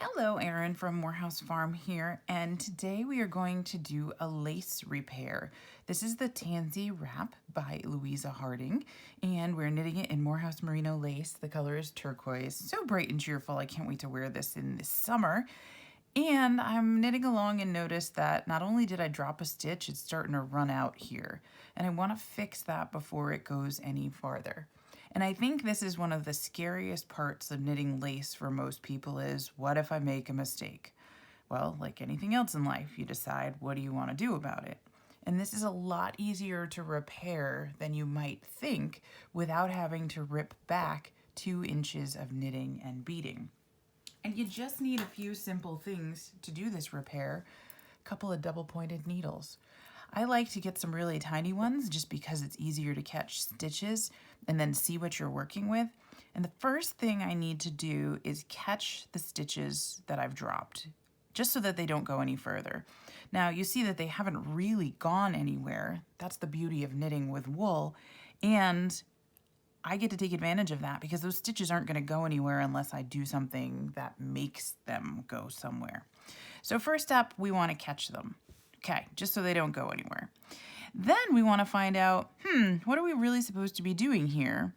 Hello, Erin from Morehouse Farm here, and today we are going to do a lace repair. This is the Tansy Wrap by Louisa Harding, and we're knitting it in Morehouse Merino lace. The color is turquoise, so bright and cheerful. I can't wait to wear this in the summer. And I'm knitting along and noticed that not only did I drop a stitch, it's starting to run out here, and I want to fix that before it goes any farther. And I think this is one of the scariest parts of knitting lace for most people is, what if I make a mistake? Well, like anything else in life, you decide, what do you want to do about it? And this is a lot easier to repair than you might think without having to rip back 2 inches of knitting and beading. And you just need a few simple things to do this repair. A couple of double-pointed needles. I like to get some really tiny ones just because it's easier to catch stitches and then see what you're working with. And the first thing I need to do is catch the stitches that I've dropped, just so that they don't go any further. Now you see that they haven't really gone anywhere. That's the beauty of knitting with wool. And I get to take advantage of that because those stitches aren't going to go anywhere unless I do something that makes them go somewhere. So first up, we want to catch them. Okay, just so they don't go anywhere. Then we want to find out, what are we really supposed to be doing here?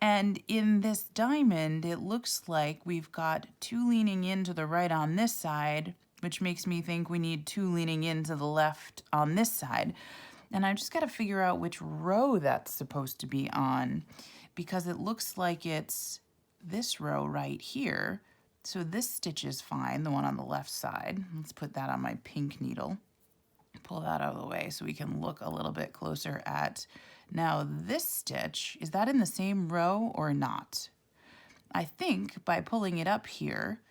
And in this diamond, it looks like we've got 2 leaning in to the right on this side, which makes me think we need 2 leaning in to the left on this side. And I just got to figure out which row that's supposed to be on, because it looks like it's this row right here. So this stitch is fine, the one on the left side. Let's put that on my pink needle. Pull that out of the way so we can look a little bit closer at, now this stitch, is that in the same row or not? I think by pulling it up here,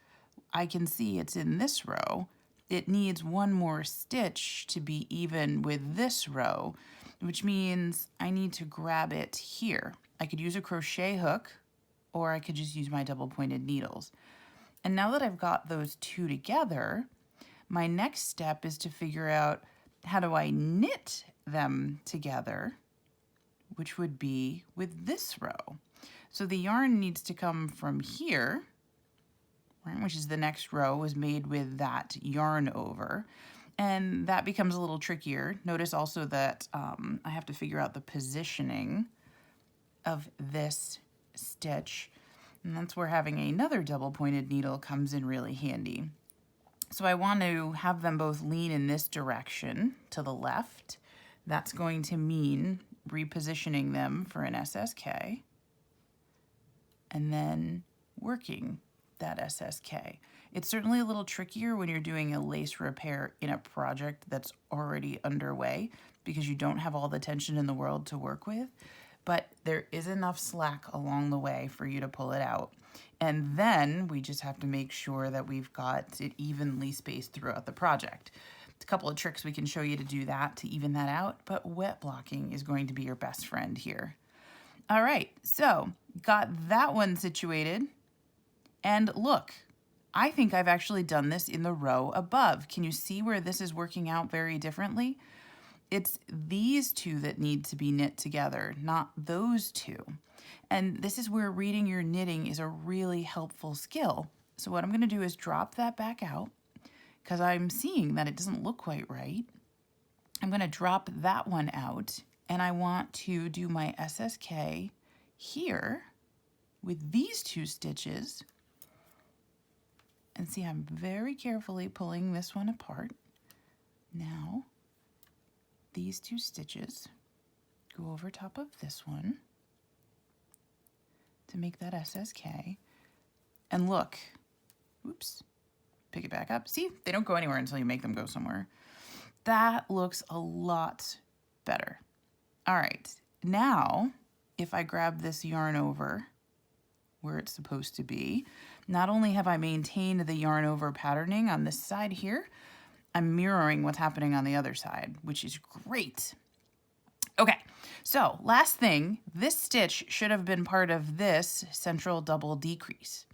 I can see it's in this row. It needs 1 more stitch to be even with this row, which means I need to grab it here. I could use a crochet hook, or I could just use my double-pointed needles. And now that I've got those 2 together, my next step is to figure out, how do I knit them together, which would be with this row. So the yarn needs to come from here, right, which is the next row, is made with that yarn over. And that becomes a little trickier. Notice also that I have to figure out the positioning of this stitch. And that's where having another double-pointed needle comes in really handy. So I want to have them both lean in this direction to the left. That's going to mean repositioning them for an SSK and then working that SSK. It's certainly a little trickier when you're doing a lace repair in a project that's already underway because you don't have all the tension in the world to work with, but there is enough slack along the way for you to pull it out. And then we just have to make sure that we've got it evenly spaced throughout the project. A couple of tricks we can show you to do that, to even that out, but wet blocking is going to be your best friend here. All right, so got that one situated. And look, I think I've actually done this in the row above. Can you see where this is working out very differently? It's these 2 that need to be knit together, not those 2. And this is where reading your knitting is a really helpful skill. So what I'm going to do is drop that back out because I'm seeing that it doesn't look quite right. I'm going to drop that one out, and I want to do my SSK here with these 2 stitches. And see, I'm very carefully pulling this one apart. Now, these 2 stitches go over top of this one to make that SSK. And look, oops, pick it back up. See, they don't go anywhere until you make them go somewhere. That looks a lot better. All right, now if I grab this yarn over where it's supposed to be, not only have I maintained the yarn over patterning on this side here, I'm mirroring what's happening on the other side, which is great. Okay, so last thing, this stitch should have been part of this central double decrease.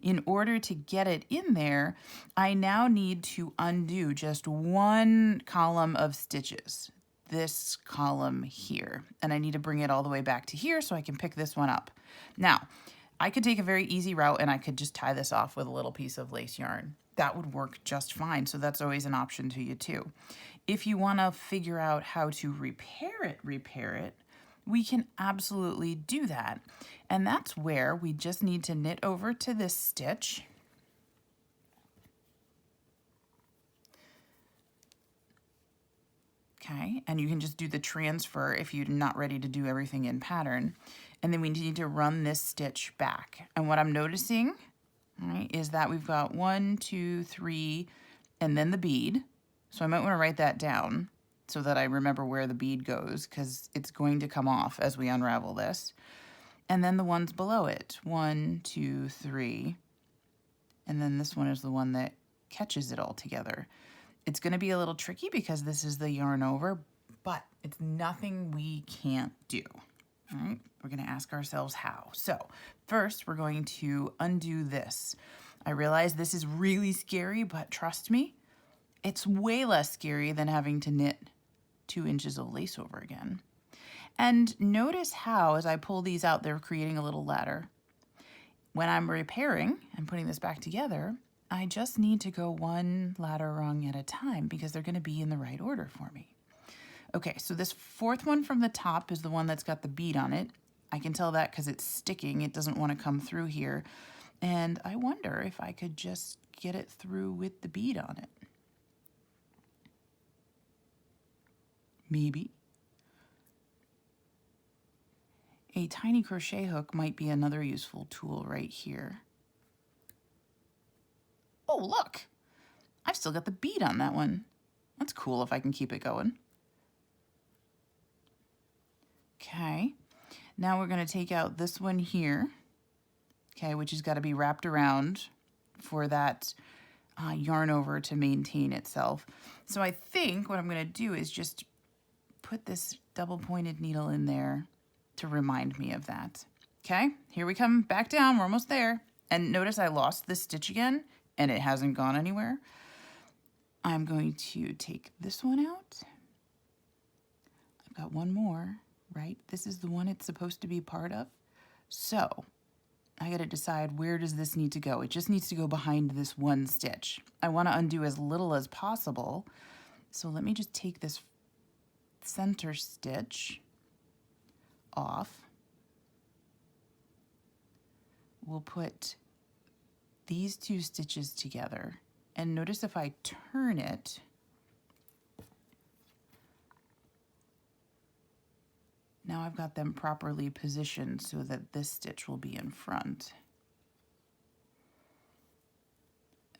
In order to get it in there, I now need to undo just 1 column of stitches, this column here, and I need to bring it all the way back to here so I can pick this one up. Now, I could take a very easy route and I could just tie this off with a little piece of lace yarn. That would work just fine. So that's always an option to you too. If you want to figure out how to repair it, we can absolutely do that. And that's where we just need to knit over to this stitch. Okay, and you can just do the transfer if you're not ready to do everything in pattern. And then we need to run this stitch back. And what I'm noticing, right, is that we've got 1, 2, 3, and then the bead. So I might want to write that down so that I remember where the bead goes, because it's going to come off as we unravel this. And then the ones below it, 1, 2, 3, and then this one is the one that catches it all together. It's going to be a little tricky because this is the yarn over, but it's nothing we can't do. All right, we're going to ask ourselves how. So first we're going to undo this. I realize this is really scary, but trust me, it's way less scary than having to knit 2 inches of lace over again. And notice how, as I pull these out, they're creating a little ladder. When I'm repairing and putting this back together, I just need to go 1 ladder rung at a time because they're going to be in the right order for me. Okay, so this 4th one from the top is the one that's got the bead on it. I can tell that because it's sticking. It doesn't want to come through here. And I wonder if I could just get it through with the bead on it. Maybe. A tiny crochet hook might be another useful tool right here. Oh, look! I've still got the bead on that one. That's cool if I can keep it going. Okay, now we're going to take out this one here, okay, which has got to be wrapped around for that yarn over to maintain itself. So I think what I'm going to do is just put this double-pointed needle in there to remind me of that. Okay, here we come back down. We're almost there. And notice I lost this stitch again, and it hasn't gone anywhere. I'm going to take this one out. I've got one more, right? This is the one it's supposed to be part of. So I got to decide, where does this need to go? It just needs to go behind this one stitch. I want to undo as little as possible. So let me just take this center stitch off. We'll put these 2 stitches together, and notice if I turn it, now I've got them properly positioned so that this stitch will be in front.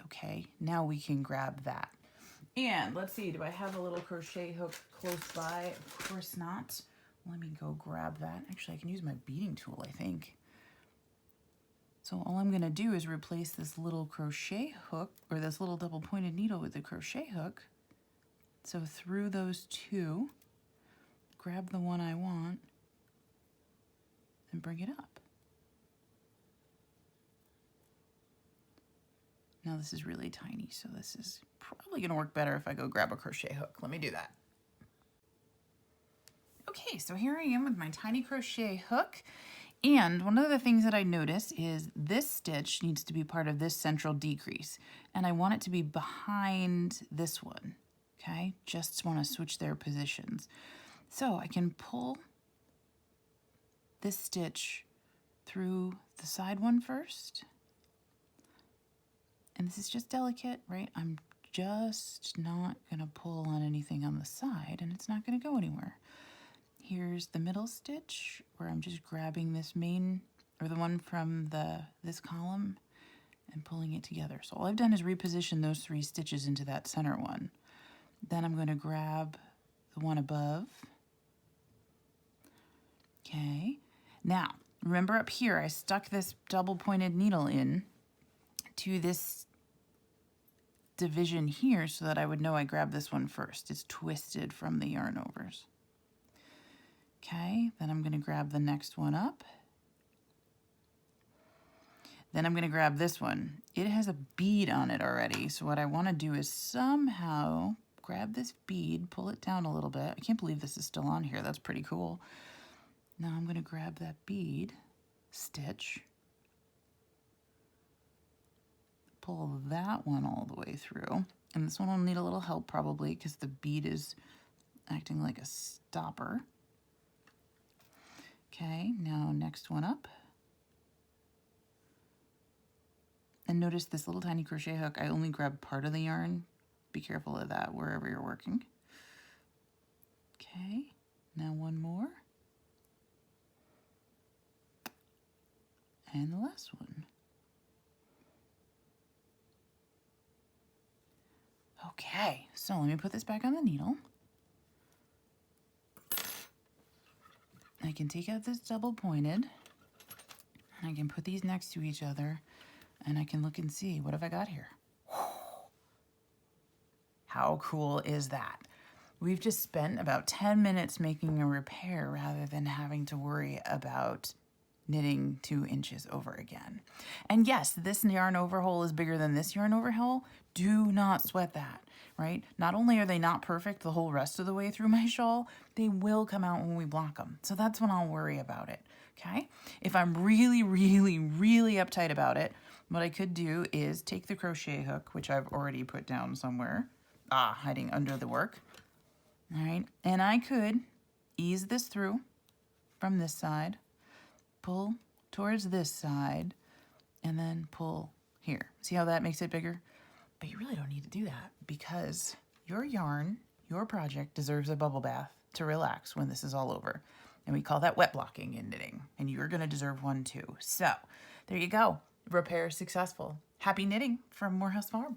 Okay, now we can grab that. And let's see, do I have a little crochet hook close by? Of course not. Let me go grab that. Actually, I can use my beading tool, I think. So all I'm going to do is replace this little crochet hook, or this little double pointed needle, with the crochet hook. So through those 2, grab the one I want, and bring it up. Now this is really tiny, so this is probably going to work better if I go grab a crochet hook. Let me do that. Okay, so here I am with my tiny crochet hook. And one of the things that I notice is this stitch needs to be part of this central decrease. And I want it to be behind this one, okay? Just want to switch their positions. So I can pull this stitch through the side one first. And this is just delicate, right? I'm just not going to pull on anything on the side, and it's not going to go anywhere. Here's the middle stitch where I'm just grabbing this main, or the one from this column, and pulling it together. So all I've done is reposition those 3 stitches into that center one. Then I'm going to grab the one above. Okay. Now, remember up here, I stuck this double pointed needle in to this division here so that I would know I grabbed this one first. It's twisted from the yarn overs. Okay, then I'm going to grab the next one up. Then I'm going to grab this one. It has a bead on it already, so what I want to do is somehow grab this bead, pull it down a little bit. I can't believe this is still on here. That's pretty cool. Now I'm going to grab that bead, stitch, pull that one all the way through. And this one will need a little help probably because the bead is acting like a stopper. Okay, now next one up. And notice this little tiny crochet hook, I only grabbed part of the yarn. Be careful of that wherever you're working. Okay, now one more. And the last one. Okay, so let me put this back on the needle. I can take out this double pointed, and I can put these next to each other, and I can look and see, what have I got here? How cool is that? We've just spent about 10 minutes making a repair rather than having to worry about knitting 2 inches over again. And yes, this yarn overhaul is bigger than this yarn overhaul. Do not sweat that, right? Not only are they not perfect the whole rest of the way through my shawl, they will come out when we block them. So that's when I'll worry about it, okay? If I'm really, really, really uptight about it, what I could do is take the crochet hook, which I've already put down somewhere, hiding under the work, all right? And I could ease this through from this side, pull towards this side, and then pull here. See how that makes it bigger? But you really don't need to do that because your yarn, your project deserves a bubble bath to relax when this is all over. And we call that wet blocking in knitting. And you're gonna deserve one too. So there you go. Repair successful. Happy knitting from Morehouse Farm.